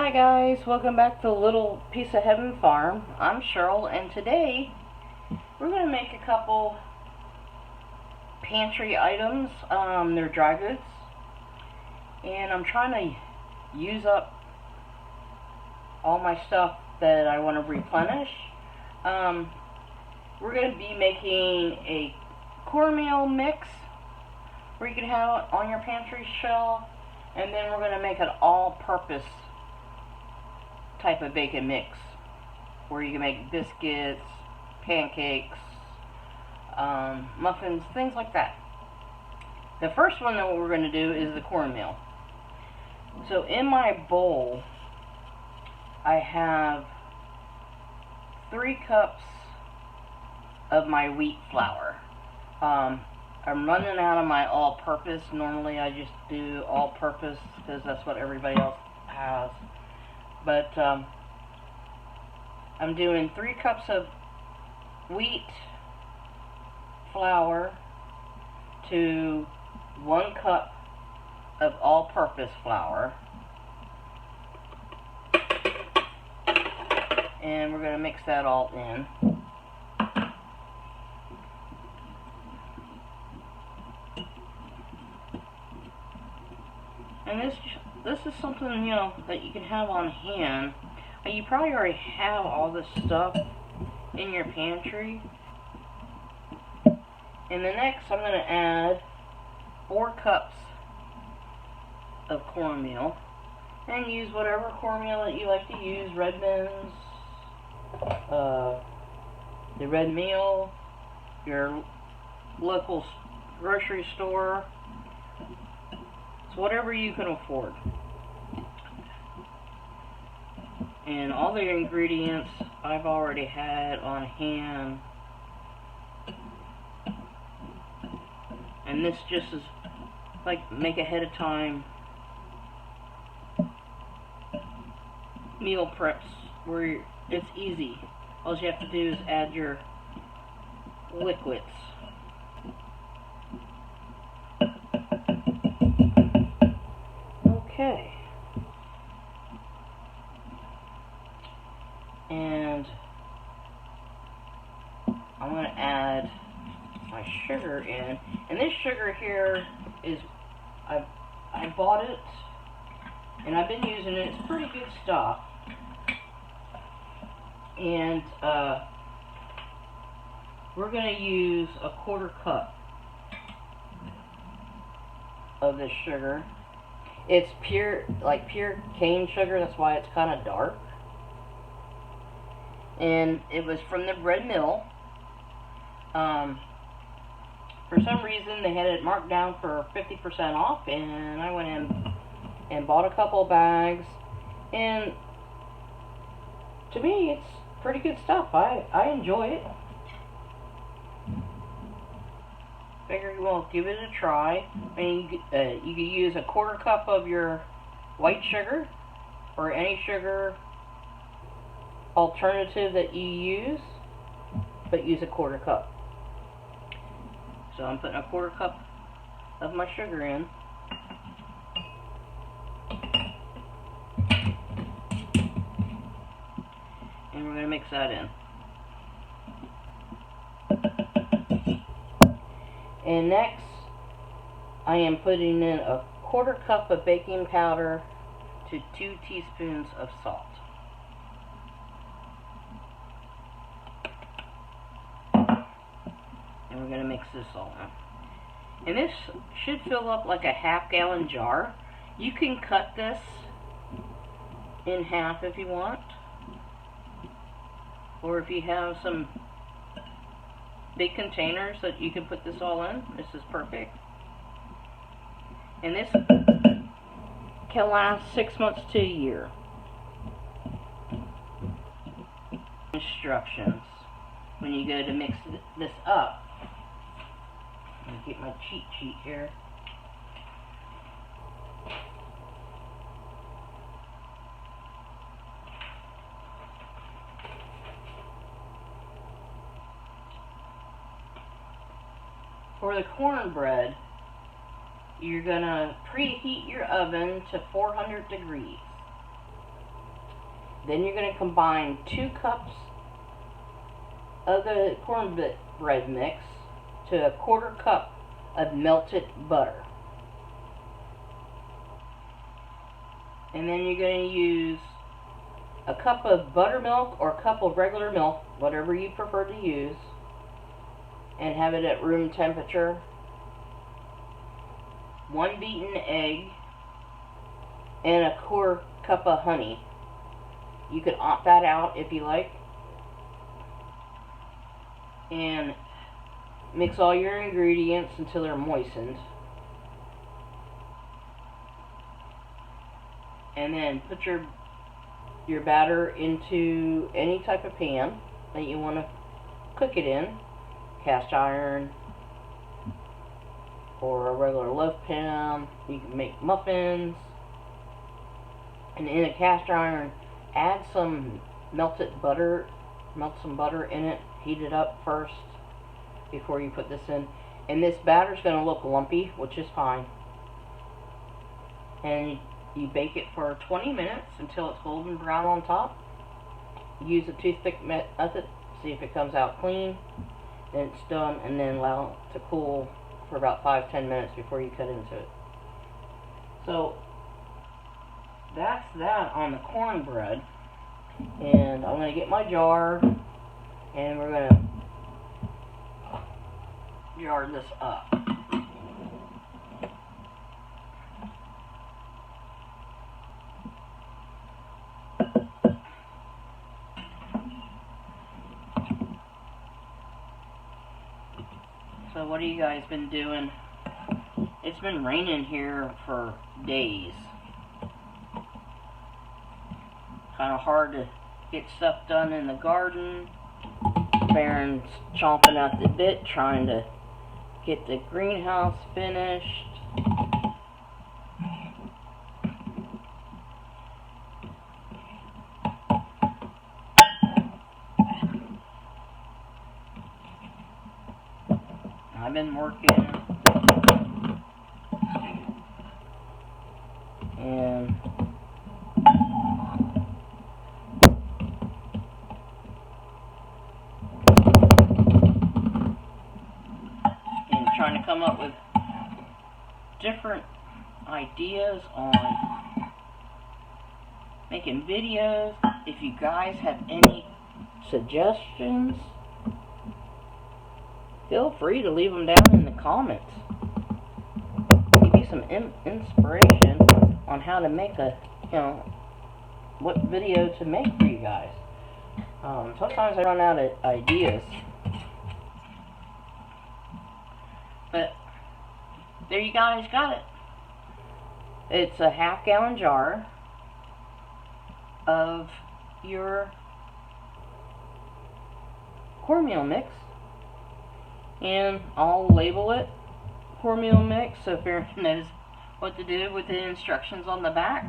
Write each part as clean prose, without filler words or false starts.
Hi guys, welcome back to Little Piece of Heaven Farm. I'm Cheryl, and today we're going to make a couple pantry items. They're dry goods, and I'm trying to use up all my stuff that I want to replenish. We're going to be making a cornmeal mix where you can have it on your pantry shelf, and then we're going to make an all-purpose type of bacon mix where you can make biscuits, pancakes, muffins, things like that. The first one that we're going to do is the cornmeal. So in my bowl I have 3 cups of my wheat flour. I'm running out of my all-purpose. Normally I just do all-purpose because that's what everybody else has. But I'm doing 3 cups of wheat flour to 1 cup of all-purpose flour. And we're going to mix that all in. And this is something, you know, that you can have on hand. You probably already have all this stuff in your pantry. And then next I'm going to add 4 cups of cornmeal. And use whatever cornmeal that you like to use. Redmond's, the red meal, your local grocery store. It's whatever you can afford. And all the ingredients I've already had on hand. And this just is like make ahead of time meal preps where it's easy. All you have to do is add your liquids. Okay. And I'm going to add my sugar in. And this sugar here is, I bought it and I've been using it. It's pretty good stuff. And we're going to use a 1/4 cup of this sugar. It's pure cane sugar, that's why it's kind of dark. And it was from the bread mill. For some reason they had it marked down for 50% off, and I went in and bought a couple bags, and to me it's pretty good stuff. I enjoy it. Figure we'll give it a try. I mean, you could use a 1/4 cup of your white sugar or any sugar alternative that you use, but use a 1/4 cup. So I'm putting a 1/4 cup of my sugar in. And we're going to mix that in. And next, I am putting in a 1/4 cup of baking powder to 2 teaspoons of salt. And we're going to mix this all in. And this should fill up like a 1/2 gallon jar. You can cut this in half if you want. Or if you have some big containers that you can put this all in, this is perfect. And this can last 6 months to a year. Instructions when you go to mix this up. Let me get my cheat sheet here. For the cornbread, you're going to preheat your oven to 400 degrees. Then you're going to combine 2 cups of the cornbread mix to a 1/4 cup of melted butter. And then you're going to use a cup of buttermilk or a cup of regular milk, whatever you prefer to use, and have it at room temperature. 1 beaten egg and a 1/4 cup of honey. You could opt that out if you like. And mix all your ingredients until they're moistened. And then put your batter into any type of pan that you want to cook it in. Cast iron or a regular loaf pan. You can make muffins. And in a cast iron, add some melted butter. Melt some butter in it. Heat it up first before you put this in. And this batter's going to look lumpy, which is fine. And you bake it for 20 minutes until it's golden brown on top. Use a toothpick method, see if it comes out clean. Then it's done, and then allow it to cool for about 5-10 minutes before you cut into it. So that's that on the cornbread. And I'm going to get my jar, and we're going to jar this up. So what have you guys been doing? It's been raining here for days. Kind of hard to get stuff done in the garden. Baron's chomping at the bit, trying to get the greenhouse finished. I've been working and trying to come up with different ideas on making videos. If you guys have any suggestions, feel free to leave them down in the comments. Give you some inspiration on how to make what video to make for you guys. Sometimes I run out of ideas. But there you guys got it. It's a 1/2 gallon jar of your cornmeal mix. And I'll label it cornmeal mix so everyone knows what to do with the instructions on the back.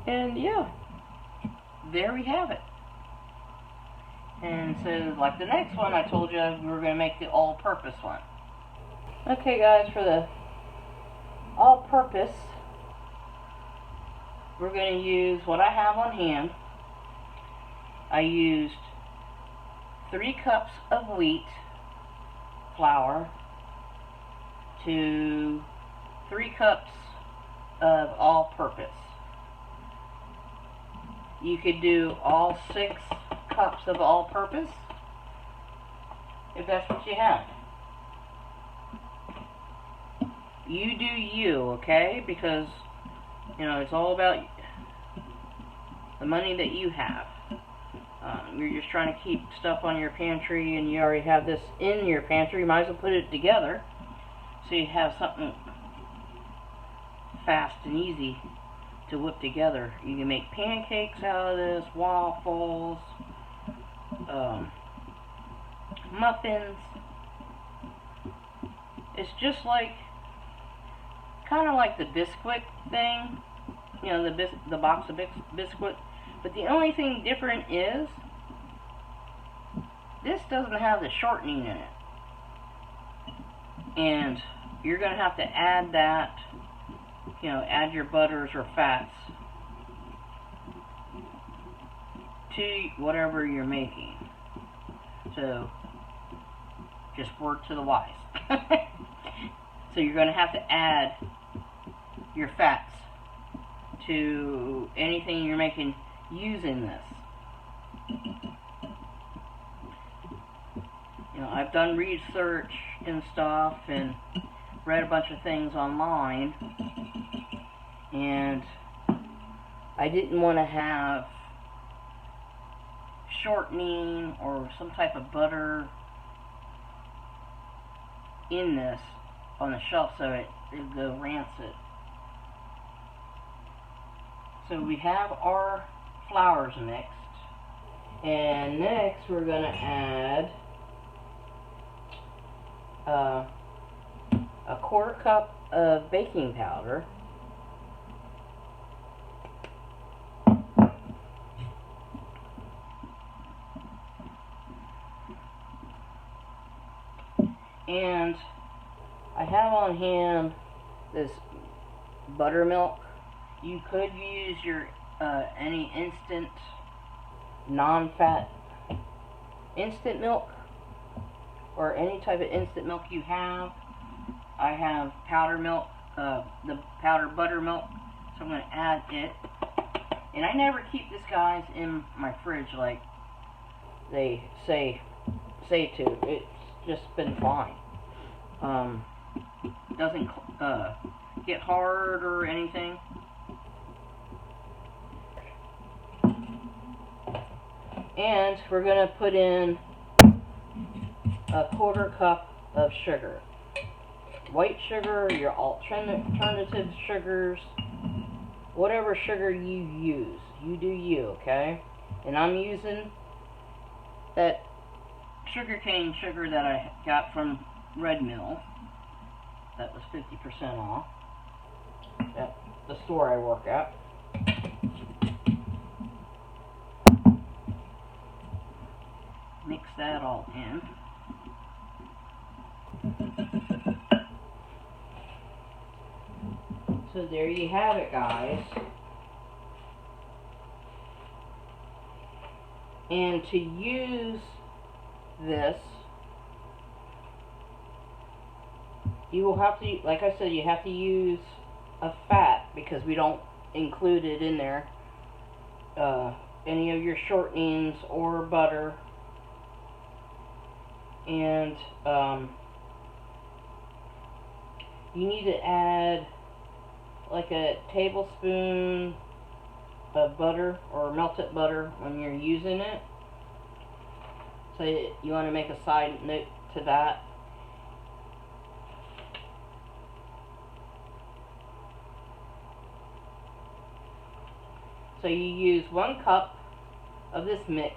And yeah, there we have it. And so like the next one, I told you we were going to make the all-purpose one. Okay guys, for the all-purpose, we're going to use what I have on hand. I used 3 cups of wheat flour to 3 cups of all-purpose. You could do all 6 cups of all-purpose if that's what you have. You do you, okay? Because, it's all about the money that you have. You're just trying to keep stuff on your pantry, and you already have this in your pantry. You might as well put it together so you have something fast and easy to whip together. You can make pancakes out of this, waffles, muffins. It's just like, kind of like the Bisquick thing, the box of Bisquick. But the only thing different is this doesn't have the shortening in it. And you're going to have to add that, add your butters or fats to whatever you're making. So, just word to the wise. So you're going to have to add your fats to anything you're making using this. You know, I've done research and stuff and read a bunch of things online, and I didn't want to have shortening or some type of butter in this on the shelf so it would go rancid. So we have our flours mixed, and next we're going to add a quarter cup of baking powder, and I have on hand this buttermilk. You could use your any instant non-fat instant milk, or any type of instant milk you have. I have powder milk, the powdered buttermilk, so I'm going to add it. And I never keep this, guys, in my fridge like they say to. It's just been fine. Doesn't get hard or anything. And we're going to put in a quarter cup of sugar. White sugar, your alternative sugars, whatever sugar you use, you do you, okay? And I'm using that sugarcane sugar that I got from Red Mill. That was 50% off at the store I work at. Mix that all in. So there you have it, guys. And to use this, you will have to, like I said, you have to use a fat, because we don't include it in there, any of your shortenings or butter. And you need to add like a tablespoon of butter or melted butter when you're using it. So you want to make a side note to that. So you use 1 cup of this mix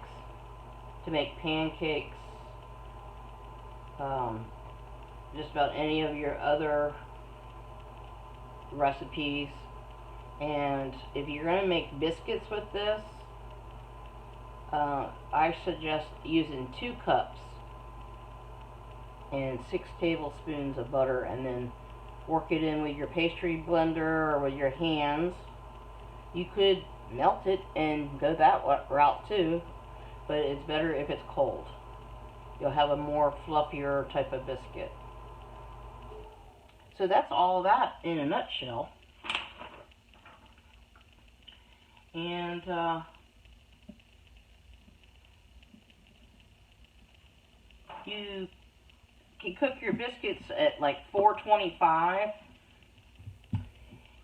to make pancakes, just about any of your other recipes. And if you're going to make biscuits with this, I suggest using 2 cups and 6 tablespoons of butter, and then work it in with your pastry blender or with your hands. You could melt it and go that route too, but it's better if it's cold. You'll have a more fluffier type of biscuit. So that's all that in a nutshell. And you can cook your biscuits at like 425,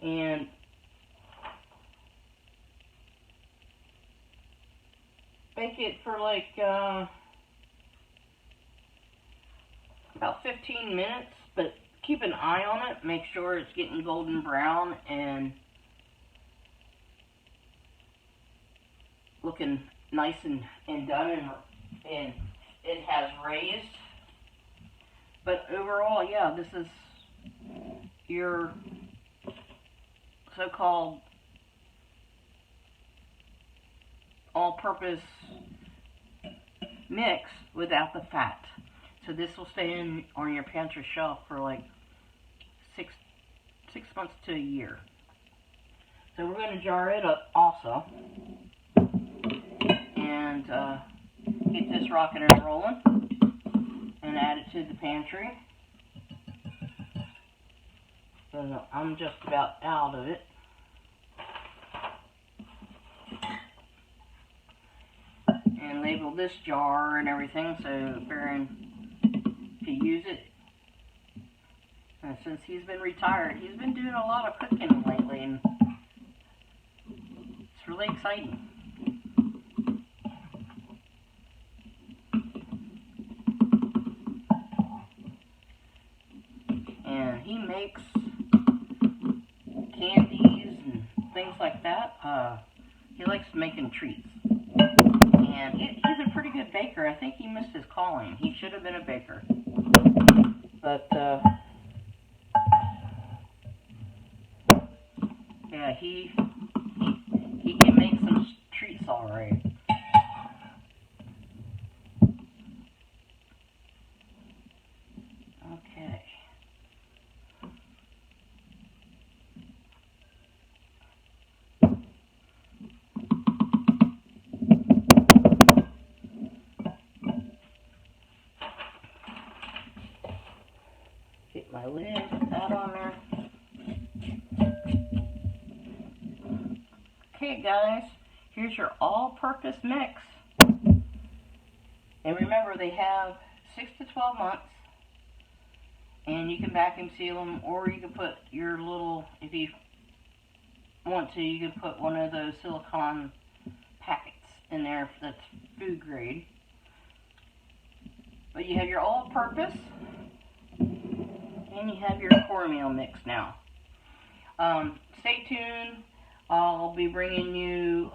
and bake it for like about 15 minutes, but keep an eye on it. Make sure it's getting golden brown and looking nice and done, and it has raised. But overall, yeah, this is your so-called all-purpose mix without the fat. So this will stay on your pantry shelf for like six months to a year. So we're going to jar it up also. And and get this rocking and rolling and add it to the pantry. So I'm just about out of it. And label this jar and everything so Baron can use it. And since he's been retired, he's been doing a lot of cooking lately, and it's really exciting. And he makes candies and things like that. He likes making treats. And he's a pretty good baker. I think he missed his calling. He should have been a baker. But, yeah, he can make some treats all right. Okay. Get my lid, put that on there. Okay guys, here's your all-purpose mix. And remember, they have 6 to 12 months. And you can vacuum seal them, or you can put your little, if you want to, you can put one of those silicone packets in there that's food grade. But you have your all-purpose, and you have your cornmeal mix now. Stay tuned. I'll be bringing you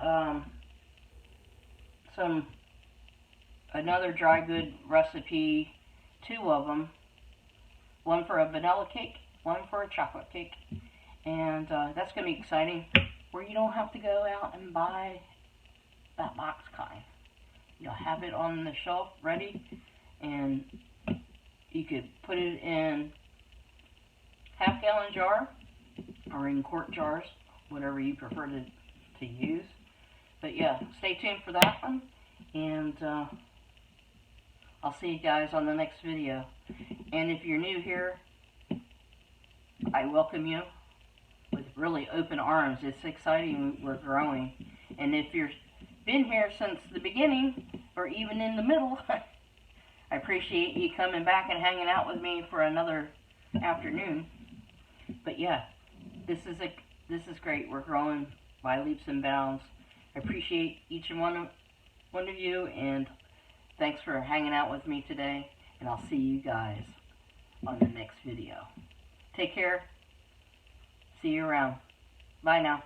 another dry good recipe, 2 of them. One for a vanilla cake, one for a chocolate cake. And that's going to be exciting, where you don't have to go out and buy that box kind. You'll have it on the shelf ready, and you could put it in half-gallon jar or in quart jars, whatever you prefer to use. But yeah, stay tuned for that one, and I'll see you guys on the next video. And if you're new here, I welcome you with really open arms. It's exciting. We're growing. And if you've been here since the beginning, or even in the middle, I appreciate you coming back and hanging out with me for another afternoon. But yeah, this is great. We're growing by leaps and bounds. I appreciate each and one of you, and thanks for hanging out with me today. And I'll see you guys on the next video. Take care. See you around. Bye now.